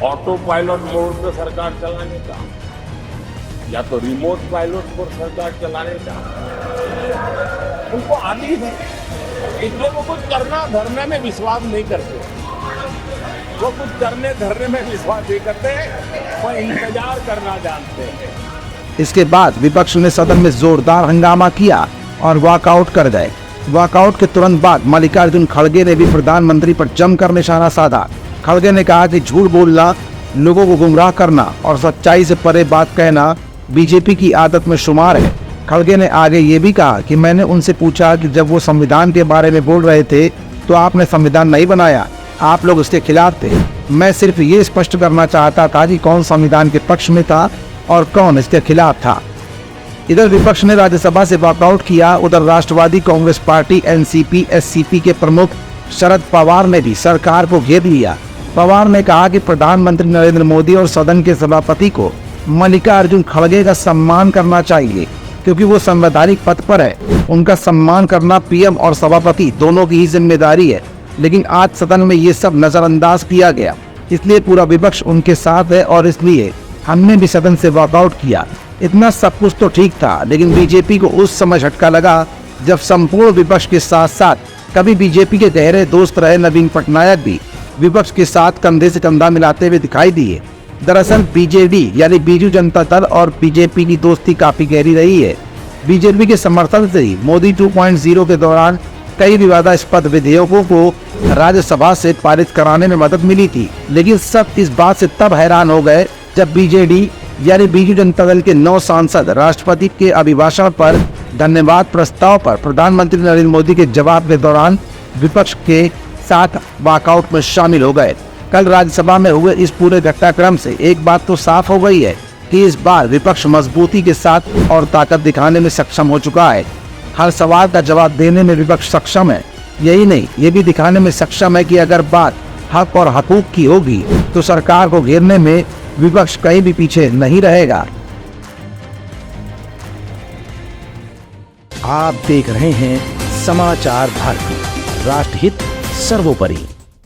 Auto pilot mode पर सरकार चलाने का या तो रिमोट पायलट पर सरकार चलाने का उनको आदी है। इसलिए वो कुछ करना धरने में विश्वास नहीं करते, वो कुछ करने धरने में विश्वास नहीं करते, वो इंतजार करना जानते हैं। इसके बाद विपक्ष ने सदन में जोरदार हंगामा किया और वॉकआउट कर गए। वॉकआउट के तुरंत बाद मल्लिकार्जुन खड़गे ने भी प्रधानमंत्री पर जमकर निशाना साधा। खड़गे ने कहा कि झूठ बोलना, लोगों को गुमराह करना और सच्चाई से परे बात कहना बीजेपी की आदत में शुमार है। खड़गे ने आगे ये भी कहा कि मैंने उनसे पूछा कि जब वो संविधान के बारे में बोल रहे थे तो आपने संविधान नहीं बनाया, आप लोग उसके खिलाफ थे। मैं सिर्फ ये स्पष्ट करना चाहता था कि कौन संविधान के पक्ष में था और कौन इसके खिलाफ था। इधर विपक्ष ने राज्यसभा से वॉकआउट किया। उधर राष्ट्रवादी कांग्रेस पार्टी एनसीपी एससीपी के प्रमुख शरद पवार ने भी सरकार को घेर लिया। पवार ने कहा कि प्रधानमंत्री नरेंद्र मोदी और सदन के सभापति को मल्लिकार्जुन खड़गे का सम्मान करना चाहिए क्योंकि वो संवैधानिक पद पर है। उनका सम्मान करना पीएम और सभापति दोनों की ही जिम्मेदारी है। लेकिन आज सदन में ये सब नजरअंदाज किया गया, इसलिए पूरा विपक्ष उनके साथ है और इसलिए हमने भी सदन से वॉकआउट किया। इतना सब कुछ तो ठीक था, लेकिन बीजेपी को उस समय झटका लगा जब संपूर्ण विपक्ष के साथ साथ कभी बीजेपी के गहरे दोस्त रहे नवीन पटनायक भी विपक्ष के साथ कंधे से कंधा मिलाते हुए दिखाई दिए। दरअसल बीजेडी यानी बीजू जनता दल और बीजेपी की दोस्ती काफी गहरी रही है। बीजेपी के समर्थन से ही मोदी 2.0 के दौरान कई विवादास्पद विधेयकों को राज्यसभा से पारित कराने में मदद मिली थी। लेकिन सब इस बात से तब हैरान हो गए जब बीजेडी यानी बीजू जनता दल के 9 सांसद राष्ट्रपति के अभिभाषण पर धन्यवाद प्रस्ताव पर प्रधानमंत्री नरेंद्र मोदी के जवाब के दौरान विपक्ष के साथ वॉकआउट में शामिल हो गए। कल राज्यसभा में हुए इस पूरे घटनाक्रम से एक बात तो साफ हो गई है कि इस बार विपक्ष मजबूती के साथ और ताकत दिखाने में सक्षम हो चुका है। हर सवाल का जवाब देने में विपक्ष सक्षम है। यही नहीं, ये भी दिखाने में सक्षम है कि अगर बात हक और हकूक की होगी तो सरकार को घेरने में विपक्ष कहीं भी पीछे नहीं रहेगा। आप देख रहे हैं समाचार भारती, राष्ट्रहित सर्वोपरि।